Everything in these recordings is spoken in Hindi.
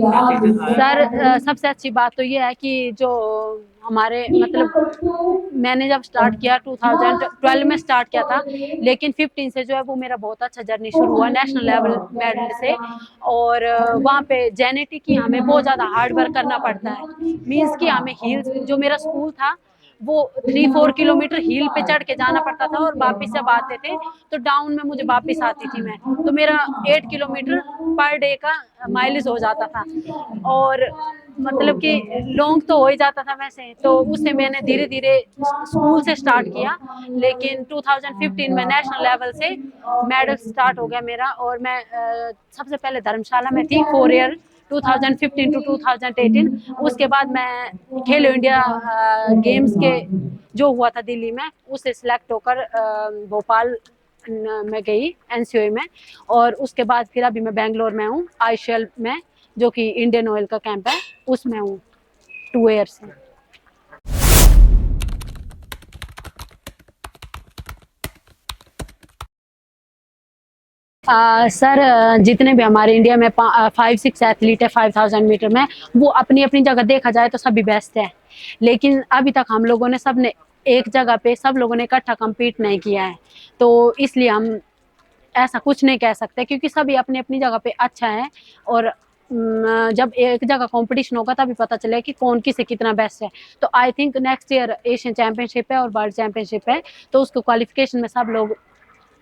सर सबसे अच्छी बात तो ये है कि जो हमारे मतलब मैंने जब स्टार्ट किया 2012 में स्टार्ट किया था, लेकिन 15 से जो है वो मेरा बहुत अच्छा जर्नी शुरू हुआ नेशनल लेवल मेडल से। और वहाँ पे जेनेटिक की हमें बहुत ज़्यादा हार्ड वर्क करना पड़ता है। मीन्स कि हमें हिल्स, जो मेरा स्कूल था वो 3-4 किलोमीटर हिल पे चढ़ के जाना पड़ता था, और वापिस जब आते थे तो डाउन में मुझे वापिस आती थी मैं, तो मेरा 8 किलोमीटर पर डे का माइलेज हो जाता था। और मतलब कि लॉन्ग तो हो ही जाता था वैसे, तो उससे मैंने धीरे धीरे स्कूल से स्टार्ट किया, लेकिन 2015 में नेशनल लेवल से मेडल स्टार्ट हो गया मेरा। और मैं सबसे पहले धर्मशाला में थी 4 ईयर, 2015 टू 2018। उसके बाद मैं खेलो इंडिया गेम्स के जो हुआ था दिल्ली में, उससे सिलेक्ट होकर भोपाल में गई एनसीओए में। और उसके बाद फिर अभी मैं बेंगलोर में हूँ आईशेल में, जो कि इंडियन ऑयल का कैंप है, उसमें हूँ 2 ईयर से। सर जितने भी हमारे इंडिया में 5-6 एथलीट है 5000 मीटर में, वो अपनी अपनी जगह देखा जाए तो सभी बेस्ट है। लेकिन अभी तक हम लोगों ने सबने एक जगह पे सब लोगों ने इकट्ठा compete नहीं किया है, तो इसलिए हम ऐसा कुछ नहीं कह सकते, क्योंकि सभी अपनी अपनी जगह पे अच्छा है। और जब एक जगह कंपटीशन होगा तभी पता चलेगा कि कौन किसे कितना बेस्ट है। तो I think next year Asian championship है और वर्ल्ड चैंपियनशिप है, तो उसको क्वालिफिकेशन में सब लोग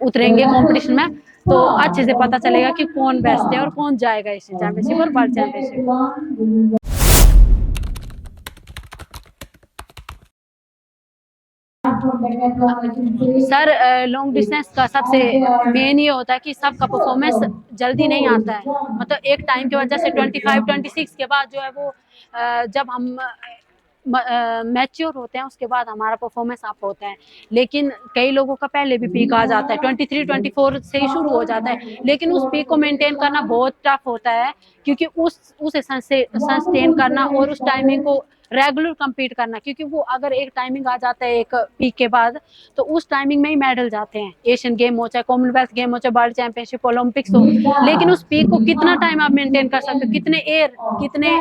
उतरेंगे कंपटीशन में, तो अच्छे से पता चलेगा कि कौन बेस्ट है और कौन जाएगा एशियन चैंपियनशिप और world championship. Sir long distance का सबसे मेन ये होता है कि सबका परफॉर्मेंस जल्दी नहीं आता है। मतलब एक टाइम के बाद जैसे 25-26 के बाद जो है वो जब हम मैच्योर होते हैं उसके बाद हमारा परफॉर्मेंस अप होता है। लेकिन कई लोगों का पहले भी पीक आ जाता है, 23-24 से ही शुरू हो जाता है, लेकिन उस पीक को मेंटेन करना बहुत टफ होता है, क्योंकि उसे सस्टेन करना और उस टाइमिंग को रेगुलर compete करना, क्योंकि वो अगर एक टाइमिंग आ जाता है एक पीक के बाद, तो उस टाइमिंग में ही मेडल जाते हैं। एशियन गेम हो चाहे कॉमनवेल्थ गेम हो चाहे वर्ल्ड चैंपियनशिप ओलंपिक्स हो, लेकिन उस पीक को कितना टाइम आप मेंटेन कर सकते हो, कितने ईयर कितने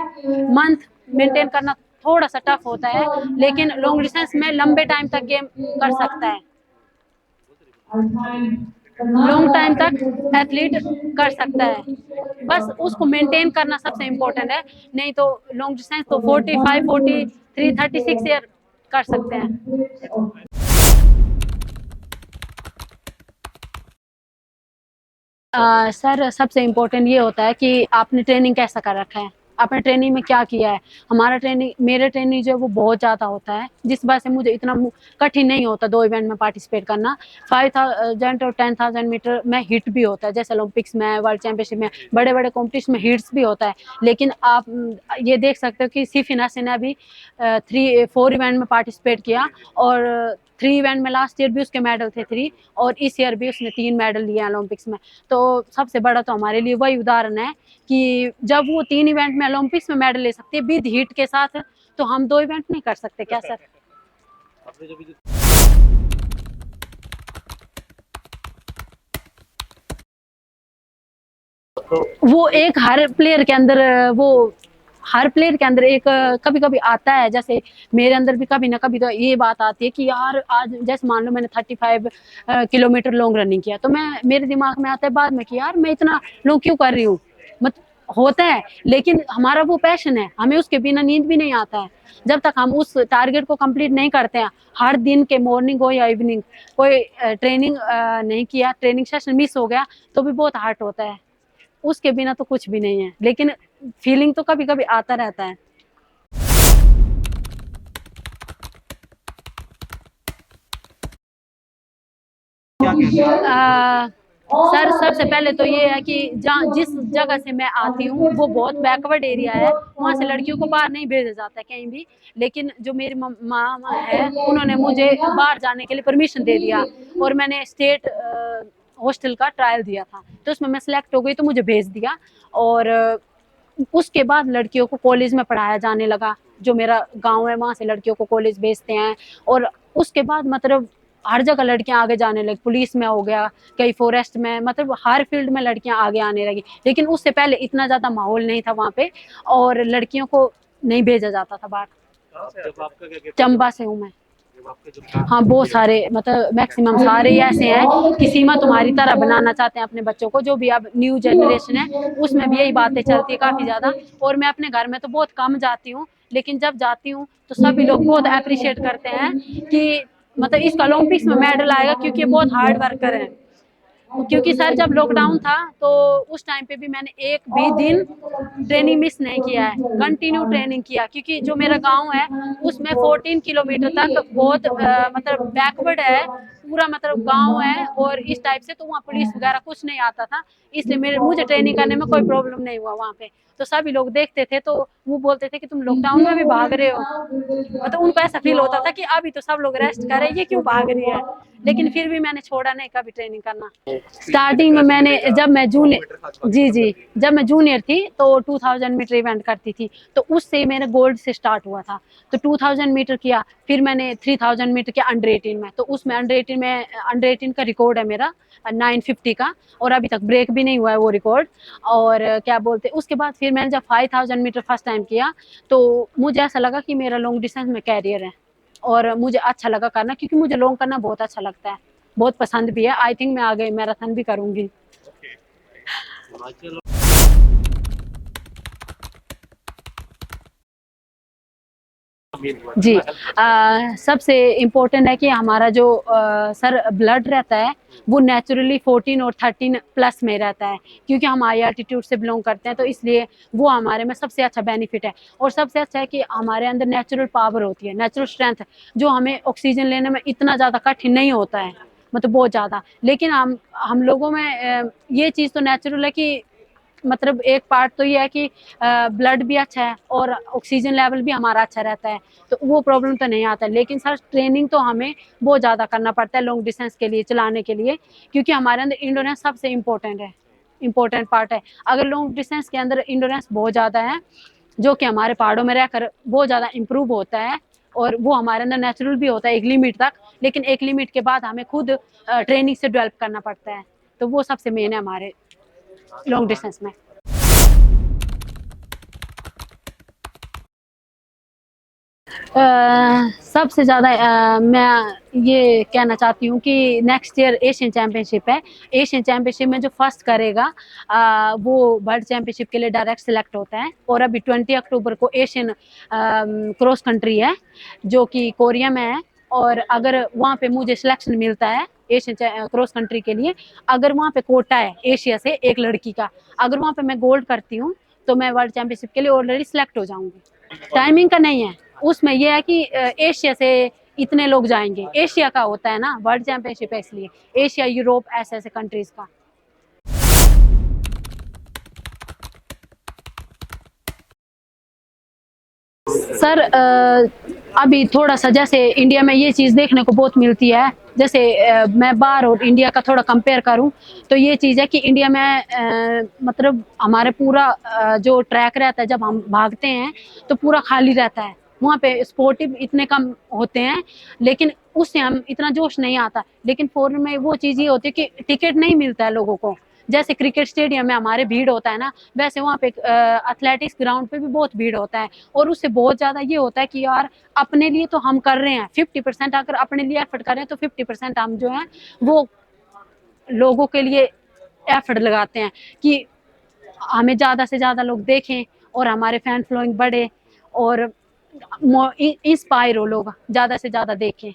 मंथ मेंटेन करना थोड़ा सा टफ होता है। लेकिन लॉन्ग डिस्टेंस में लंबे टाइम तक गेम कर सकता है, लॉन्ग टाइम तक एथलीट कर सकता है, बस उसको मेंटेन करना सबसे इम्पोर्टेंट है। नहीं तो लॉन्ग डिस्टेंस तो 45, 43, 36 ईयर कर सकते हैं। सर सबसे इम्पोर्टेंट ये होता है कि आपने ट्रेनिंग कैसा कर रखा है, आपने ट्रेनिंग में क्या किया है। हमारा ट्रेनिंग मेरे ट्रेनिंग जो है वो बहुत ज़्यादा होता है, जिस वजह से मुझे इतना कठिन नहीं होता 2 इवेंट में पार्टिसिपेट करना। 5000 और 10,000 मीटर में हिट भी होता है, जैसे ओलंपिक्स में वर्ल्ड चैंपियनशिप में बड़े बड़े कॉम्पिटिशन में हिट्स भी होता है। लेकिन आप ये देख सकते हो कि सिफिना से ने अभी 4 इवेंट में पार्टिसिपेट किया, और 3 इवेंट में लास्ट ईयर भी उसके मेडल थे 3, और इस ईयर भी उसने 3 मेडल लिए ओलंपिक्स में। तो सबसे बड़ा तो हमारे लिए वही उदाहरण है कि जब वो 3 इवेंट में ओलंपिक्स में मेडल ले सकती है विद हीट के साथ, तो हम 2 इवेंट नहीं कर सकते क्या सर? वो एक हर प्लेयर के अंदर एक कभी कभी आता है, जैसे मेरे अंदर भी कभी ना कभी तो ये बात आती है कि यार आज जैसे मान लो मैंने 35 किलोमीटर लॉन्ग रनिंग किया, तो मेरे दिमाग में आता है बाद में कि यार मैं इतना लॉन्ग क्यों कर रही हूँ। मत होता है, लेकिन हमारा वो पैशन है, हमें उसके बिना नींद भी नहीं आता है जब तक हम उस टारगेट को कंप्लीट नहीं करते हैं। हर दिन के मॉर्निंग हो या इवनिंग कोई ट्रेनिंग नहीं किया, ट्रेनिंग सेशन मिस हो गया, तो भी बहुत हार्ट होता है। उसके बिना तो कुछ भी नहीं है, लेकिन फीलिंग तो कभी कभी आता रहता है। आ, सर सबसे पहले तो ये है कि जिस जगह से मैं आती हूँ वो बहुत बैकवर्ड एरिया है, वहाँ से लड़कियों को बाहर नहीं भेजा जाता कहीं भी। लेकिन जो मेरी मामा है उन्होंने मुझे बाहर जाने के लिए परमिशन दे दिया, और मैंने स्टेट हॉस्टल का ट्रायल दिया था, तो उसमें मैं सिलेक्ट हो गई तो मुझे भेज दिया। और उसके बाद लड़कियों को कॉलेज में पढ़ाया जाने लगा, जो मेरा गांव है वहाँ से लड़कियों को कॉलेज भेजते हैं। और उसके बाद मतलब हर जगह लड़कियां आगे जाने लगी, पुलिस में हो गया, कई फॉरेस्ट में, मतलब हर फील्ड में लड़कियां आगे आने लगी। लेकिन उससे पहले इतना ज्यादा माहौल नहीं था वहाँ पे, और लड़कियों को नहीं भेजा जाता था बाहर। चंबा से हूँ मैं। हाँ, बहुत सारे, मतलब मैक्सिमम सारे ही ऐसे हैं कि सीमा तुम्हारी तरह बनाना चाहते हैं अपने बच्चों को। जो भी अब न्यू जनरेशन है उसमें भी यही बातें चलती है काफी ज्यादा। और मैं अपने घर में तो बहुत कम जाती हूँ, लेकिन जब जाती हूँ तो सभी लोग बहुत अप्रिशिएट करते हैं कि मतलब इसका ओलंपिक्स में मेडल आएगा, क्योंकि ये बहुत हार्ड वर्कर है। क्योंकि सर जब लॉकडाउन था तो उस टाइम पे भी मैंने एक भी दिन ट्रेनिंग मिस नहीं किया है, कंटिन्यू ट्रेनिंग किया। क्योंकि जो मेरा गांव है उसमें 14 किलोमीटर तक बहुत मतलब बैकवर्ड है पूरा, मतलब गांव है और इस टाइप से, तो वहाँ पुलिस वगैरह कुछ नहीं आता था, इसलिए मुझे ट्रेनिंग करने में कोई प्रॉब्लम नहीं हुआ वहाँ पे। तो सभी लोग देखते थे तो वो बोलते थे कि तुम लॉकडाउन में भी भाग रहे हो, मतलब उनको ऐसा फील होता था कि अभी तो सब लोग रेस्ट कर रहे हैं, ये क्यों भाग रही है। लेकिन फिर भी मैंने छोड़ा नहीं कभी ट्रेनिंग करना। स्टार्टिंग में मैंने जब मैं जूनियर थी तो 2000 मीटर इवेंट करती थी, तो उससे मेरा गोल्ड से स्टार्ट हुआ था। तो 2000 मीटर किया, फिर मैंने 3000 मीटर किया अंडर 18 में, तो उसमें अंडर 18 का रिकॉर्ड है मेरा 950 का, और अभी तक ब्रेक भी नहीं हुआ है वो रिकॉर्ड। और क्या बोलते, उसके बाद फिर मैंने जब 5000 मीटर फर्स्ट टाइम किया तो मुझे ऐसा लगा कि मेरा लॉन्ग डिस्टेंस में कैरियर है, और मुझे अच्छा लगा करना, क्योंकि मुझे लॉन्ग करना बहुत अच्छा लगता है, बहुत पसंद भी है। आई थिंक मैं आगे मैराथन भी करूंगी। जी, सबसे इम्पोर्टेंट है कि हमारा जो सर ब्लड रहता है वो नेचुरली 14 और 13 प्लस में रहता है, क्योंकि हम हाई एल्टीट्यूड से बिलोंग करते हैं, तो इसलिए वो हमारे में सबसे अच्छा बेनिफिट है। और सबसे अच्छा है कि हमारे अंदर नेचुरल पावर होती है, नेचुरल स्ट्रेंथ, जो हमें ऑक्सीजन लेने में इतना ज़्यादा कठिन नहीं होता है, मतलब बहुत ज़्यादा। लेकिन हम लोगों में ये चीज़ तो नेचुरल है कि मतलब एक पार्ट तो ये है कि ब्लड भी अच्छा है और ऑक्सीजन लेवल भी हमारा अच्छा रहता है, तो वो प्रॉब्लम तो नहीं आता। लेकिन सर ट्रेनिंग तो हमें बहुत ज़्यादा करना पड़ता है लॉन्ग डिस्टेंस के लिए, चलाने के लिए, क्योंकि हमारे अंदर इंडोरेंस सबसे इम्पोर्टेंट पार्ट है। अगर लॉन्ग डिस्टेंस के अंदर इंडोरेंस बहुत ज़्यादा है, जो कि हमारे पहाड़ों में रहकर बहुत ज़्यादा इम्प्रूव होता है, और वो हमारे अंदर नेचुरल भी होता है एक लिमिट तक, लेकिन एक लिमिट के बाद हमें खुद ट्रेनिंग से डेवलप करना पड़ता है, तो वो सबसे मेन है हमारे लॉन्ग डिस्टेंस में। सबसे ज़्यादा मैं ये कहना चाहती हूँ कि नेक्स्ट ईयर एशियन चैम्पियनशिप है। एशियन चैम्पियनशिप में जो फर्स्ट करेगा वो वर्ल्ड चैम्पियनशिप के लिए डायरेक्ट सिलेक्ट होता है। और अभी 20 अक्टूबर को एशियन क्रॉस कंट्री है जो कि कोरिया में है, और अगर वहाँ पे मुझे सिलेक्शन मिलता है एशियन क्रॉस कंट्री के लिए, अगर वहाँ पे कोटा है एशिया से एक लड़की का, अगर वहाँ पे मैं गोल्ड करती हूँ तो मैं वर्ल्ड चैम्पियनशिप के लिए ऑलरेडी सिलेक्ट हो जाऊंगी। टाइमिंग का नहीं है, उसमें यह है कि एशिया से इतने लोग जाएंगे, एशिया का होता है ना वर्ल्ड चैंपियनशिप है, इसलिए एशिया यूरोप ऐसे ऐसे कंट्रीज का। सर अभी थोड़ा सा जैसे इंडिया में ये चीज़ देखने को बहुत मिलती है, जैसे मैं बाहर और इंडिया का थोड़ा कंपेयर करूं तो ये चीज़ है कि इंडिया में मतलब हमारे पूरा जो ट्रैक रहता है जब हम भागते हैं तो पूरा खाली रहता है, वहाँ पे स्पोर्टिव इतने कम होते हैं, लेकिन उससे हम इतना जोश नहीं आता। लेकिन फॉरेन में वो चीज़ ये होती है कि टिकट नहीं मिलता है लोगों को, जैसे क्रिकेट स्टेडियम में हमारे भीड़ होता है ना, वैसे वहाँ पे एथलेटिक्स ग्राउंड पे भी बहुत भीड़ होता है। और उससे बहुत ज़्यादा ये होता है कि यार अपने लिए तो हम कर रहे हैं 50%, अगर अपने लिए एफर्ट कर रहे हैं तो 50% हम जो है वो लोगों के लिए एफर्ट लगाते हैं कि हमें ज़्यादा से ज़्यादा लोग देखें और हमारे फैन फॉलोइंग बढ़े और इंस्पायर हो, लोग ज़्यादा से ज़्यादा देखें।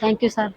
Thank you sir.